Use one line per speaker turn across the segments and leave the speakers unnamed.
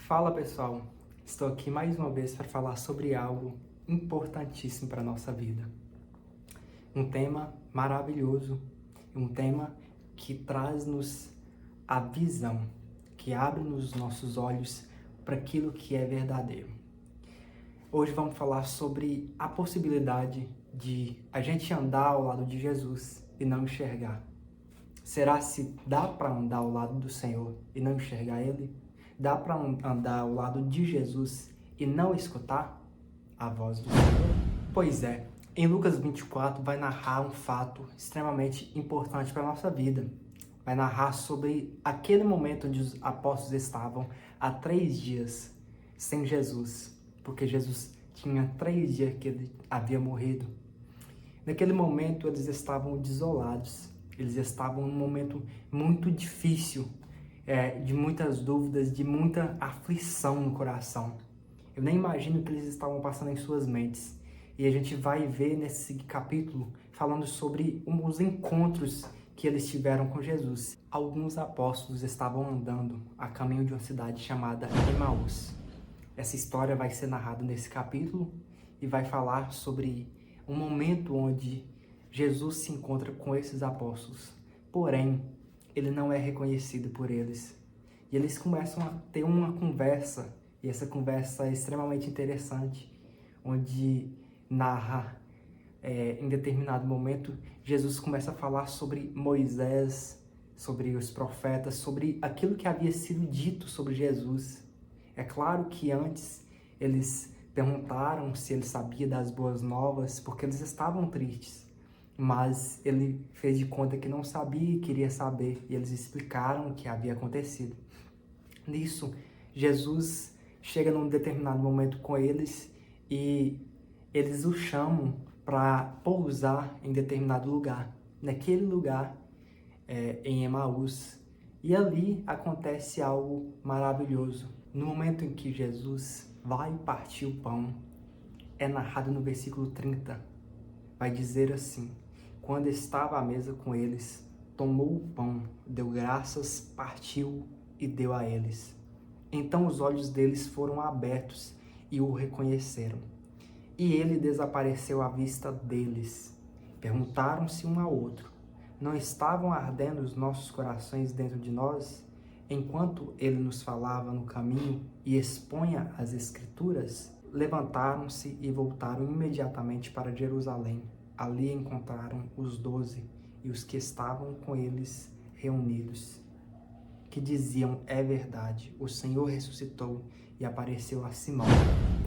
Fala pessoal, estou aqui mais uma vez para falar sobre algo importantíssimo para a nossa vida. Um tema maravilhoso, um tema que traz-nos a visão, que abre-nos os nossos olhos para aquilo que é verdadeiro. Hoje vamos falar sobre a possibilidade de a gente andar ao lado de Jesus e não enxergar. Será se dá para andar ao lado do Senhor e não enxergar Ele? Dá para andar ao lado de Jesus e não escutar a voz do Senhor? Pois é, em Lucas 24 vai narrar um fato extremamente importante para a nossa vida. Vai narrar sobre aquele momento onde os apóstolos estavam há 3 dias sem Jesus, porque Jesus tinha 3 dias que ele havia morrido. Naquele momento eles estavam desolados, eles estavam num momento muito difícil, de muitas dúvidas, de muita aflição no coração. Eu nem imagino o que eles estavam passando em suas mentes. E a gente vai ver nesse capítulo falando sobre os encontros que eles tiveram com Jesus. Alguns apóstolos estavam andando a caminho de uma cidade chamada Emaús. Essa história vai ser narrada nesse capítulo e vai falar sobre um momento onde Jesus se encontra com esses apóstolos. Porém, ele não é reconhecido por eles. E eles começam a ter uma conversa, e essa conversa é extremamente interessante, onde narra, em determinado momento, Jesus começa a falar sobre Moisés, sobre os profetas, sobre aquilo que havia sido dito sobre Jesus. É claro que antes eles perguntaram se ele sabia das boas novas, porque eles estavam tristes. Mas ele fez de conta que não sabia e queria saber, e eles explicaram o que havia acontecido. Nisso, Jesus chega num determinado momento com eles e eles o chamam para pousar em determinado lugar. Naquele lugar, em Emaús. E ali acontece algo maravilhoso. No momento em que Jesus vai partir o pão, é narrado no versículo 30. Vai dizer assim: quando estava à mesa com eles, tomou o pão, deu graças, partiu e deu a eles. Então os olhos deles foram abertos e o reconheceram. E ele desapareceu à vista deles. Perguntaram-se um ao outro: não estavam ardendo os nossos corações dentro de nós, enquanto ele nos falava no caminho e expunha as Escrituras? Levantaram-se e voltaram imediatamente para Jerusalém. Ali encontraram os 12 e os que estavam com eles reunidos, que diziam: é verdade, o Senhor ressuscitou e apareceu a Simão.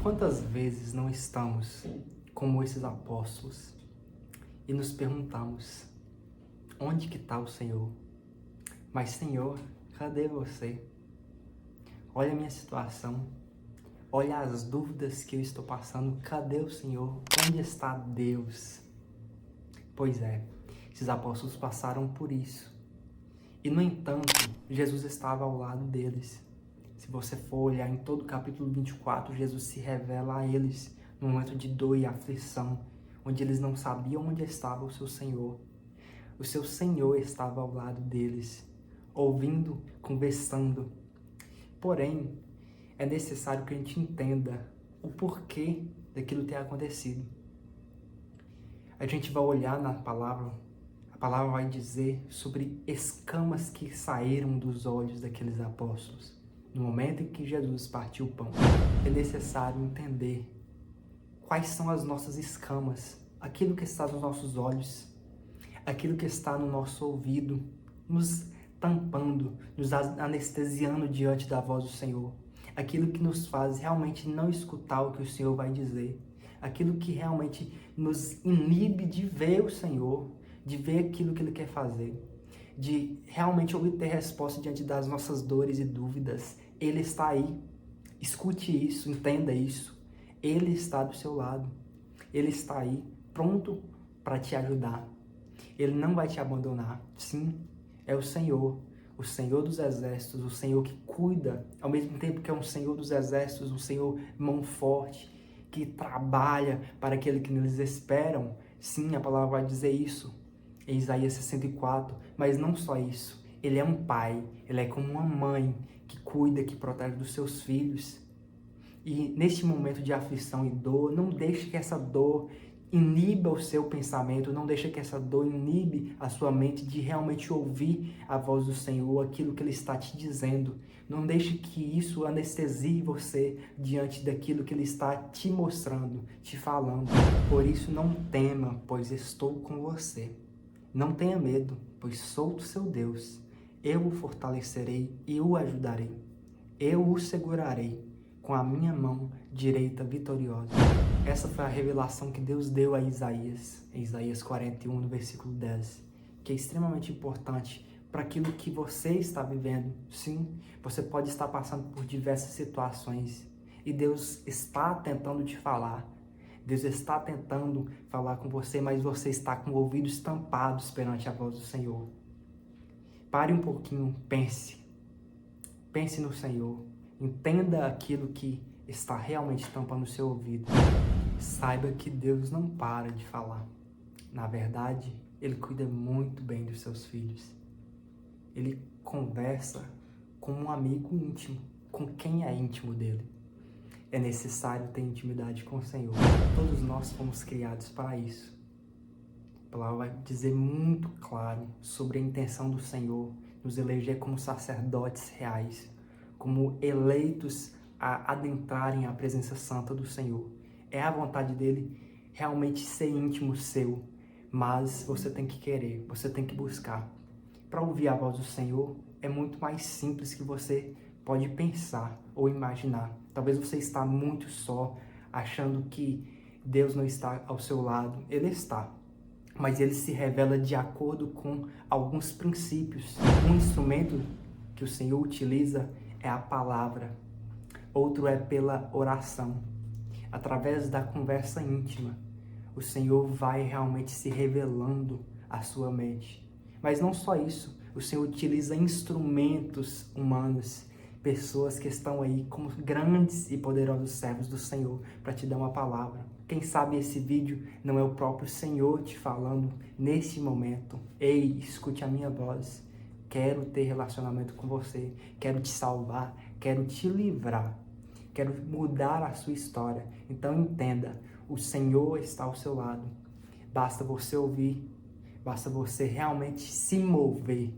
Quantas vezes não estamos como esses apóstolos e nos perguntamos: onde que está o Senhor? Mas Senhor, cadê você? Olha a minha situação, olha as dúvidas que eu estou passando, cadê o Senhor? Onde está Deus? Pois é, esses apóstolos passaram por isso. E, no entanto, Jesus estava ao lado deles. Se você for olhar em todo o capítulo 24, Jesus se revela a eles no momento de dor e aflição, onde eles não sabiam onde estava o seu Senhor. O seu Senhor estava ao lado deles, ouvindo, conversando. Porém, é necessário que a gente entenda o porquê daquilo ter acontecido. A gente vai olhar na palavra, a palavra vai dizer sobre escamas que saíram dos olhos daqueles apóstolos. No momento em que Jesus partiu o pão, é necessário entender quais são as nossas escamas, aquilo que está nos nossos olhos, aquilo que está no nosso ouvido, nos tampando, nos anestesiando diante da voz do Senhor, aquilo que nos faz realmente não escutar o que o Senhor vai dizer, aquilo que realmente nos inibe de ver o Senhor, de ver aquilo que Ele quer fazer, de realmente obter resposta diante das nossas dores e dúvidas. Ele está aí. Escute isso, entenda isso. Ele está do seu lado. Ele está aí, pronto para te ajudar. Ele não vai te abandonar. Sim, é o Senhor dos exércitos, o Senhor que cuida, ao mesmo tempo que é um Senhor dos exércitos, um Senhor mão forte, que trabalha para aquele que neles esperam. Sim, a palavra vai dizer isso em Isaías 64, mas não só isso. Ele é um pai, ele é como uma mãe que cuida, que protege dos seus filhos. E neste momento de aflição e dor, não deixe que essa dor iniba o seu pensamento, não deixe que essa dor inibe a sua mente de realmente ouvir a voz do Senhor, aquilo que Ele está te dizendo. Não deixe que isso anestesie você diante daquilo que Ele está te mostrando, te falando. Por isso não tema, pois estou com você. Não tenha medo, pois sou o seu Deus. Eu o fortalecerei e o ajudarei. Eu o segurarei com a minha mão direita vitoriosa. Essa foi a revelação que Deus deu a Isaías, em Isaías 41, no versículo 10, que é extremamente importante para aquilo que você está vivendo. Sim, você pode estar passando por diversas situações e Deus está tentando te falar. Deus está tentando falar com você, mas você está com o ouvido estampado perante a voz do Senhor. Pare um pouquinho, pense. Pense no Senhor. Entenda aquilo que está realmente tampando o seu ouvido. Saiba que Deus não para de falar. Na verdade, Ele cuida muito bem dos seus filhos. Ele conversa com um amigo íntimo, com quem é íntimo dele. É necessário ter intimidade com o Senhor. Todos nós fomos criados para isso. A palavra vai dizer muito claro sobre a intenção do Senhor, nos eleger como sacerdotes reais, como eleitos a adentrarem a presença santa do Senhor. É a vontade dele realmente ser íntimo seu, mas você tem que querer, você tem que buscar. Para ouvir a voz do Senhor é muito mais simples que você pode pensar ou imaginar. Talvez você está muito só, achando que Deus não está ao seu lado. Ele está, mas ele se revela de acordo com alguns princípios. Um instrumento que o Senhor utiliza é a palavra. Outro é pela oração. Através da conversa íntima, o Senhor vai realmente se revelando à sua mente. Mas não só isso, o Senhor utiliza instrumentos humanos, pessoas que estão aí como grandes e poderosos servos do Senhor para te dar uma palavra. Quem sabe esse vídeo não é o próprio Senhor te falando nesse momento. Ei, escute a minha voz. Quero ter relacionamento com você, quero te salvar, quero te livrar, quero mudar a sua história. Então entenda, o Senhor está ao seu lado. Basta você ouvir, basta você realmente se mover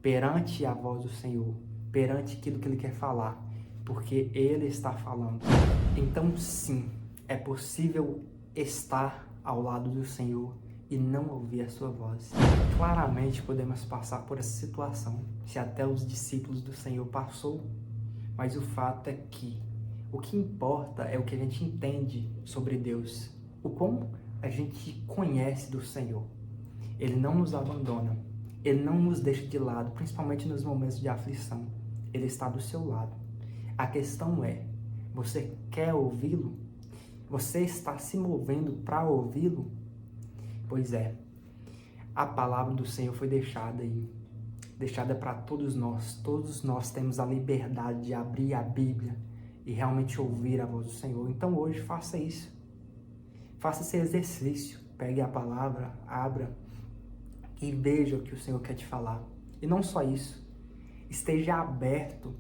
perante a voz do Senhor, perante aquilo que Ele quer falar, porque Ele está falando. Então sim, é possível estar ao lado do Senhor e não ouvir a sua voz. Claramente podemos passar por essa situação, se até os discípulos do Senhor passou, mas o fato é que o que importa é o que a gente entende sobre Deus, o como a gente conhece do Senhor. Ele não nos abandona, Ele não nos deixa de lado, principalmente nos momentos de aflição. Ele está do seu lado. A questão é, você quer ouvi-lo? Você está se movendo para ouvi-lo? Pois é, a palavra do Senhor foi deixada aí, deixada para todos nós. Todos nós temos a liberdade de abrir a Bíblia e realmente ouvir a voz do Senhor. Então hoje faça isso. Faça esse exercício. Pegue a palavra, abra e veja o que o Senhor quer te falar. E não só isso, esteja aberto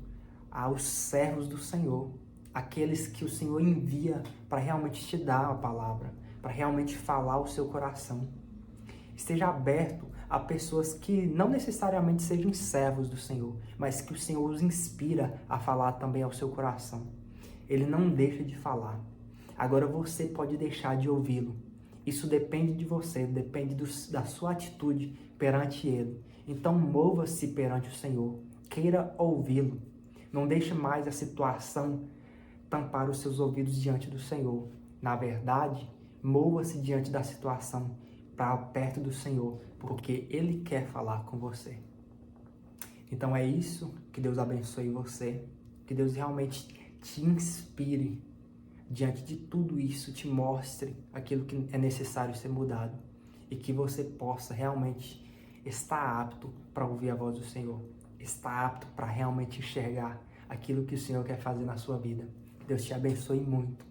aos servos do Senhor, aqueles que o Senhor envia para realmente te dar a palavra, para realmente falar o seu coração. Esteja aberto a pessoas que não necessariamente sejam servos do Senhor, mas que o Senhor os inspira a falar também ao seu coração. Ele não deixa de falar. Agora você pode deixar de ouvi-lo. Isso depende de você, depende da sua atitude perante Ele. Então mova-se perante o Senhor, queira ouvi-lo. Não deixe mais a situação tampar os seus ouvidos diante do Senhor. Na verdade, mova-se diante da situação para perto do Senhor, porque Ele quer falar com você. Então é isso, que Deus abençoe você, que Deus realmente te inspire diante de tudo isso, te mostre aquilo que é necessário ser mudado e que você possa realmente estar apto para ouvir a voz do Senhor, estar apto para realmente enxergar aquilo que o Senhor quer fazer na sua vida. Deus te abençoe muito.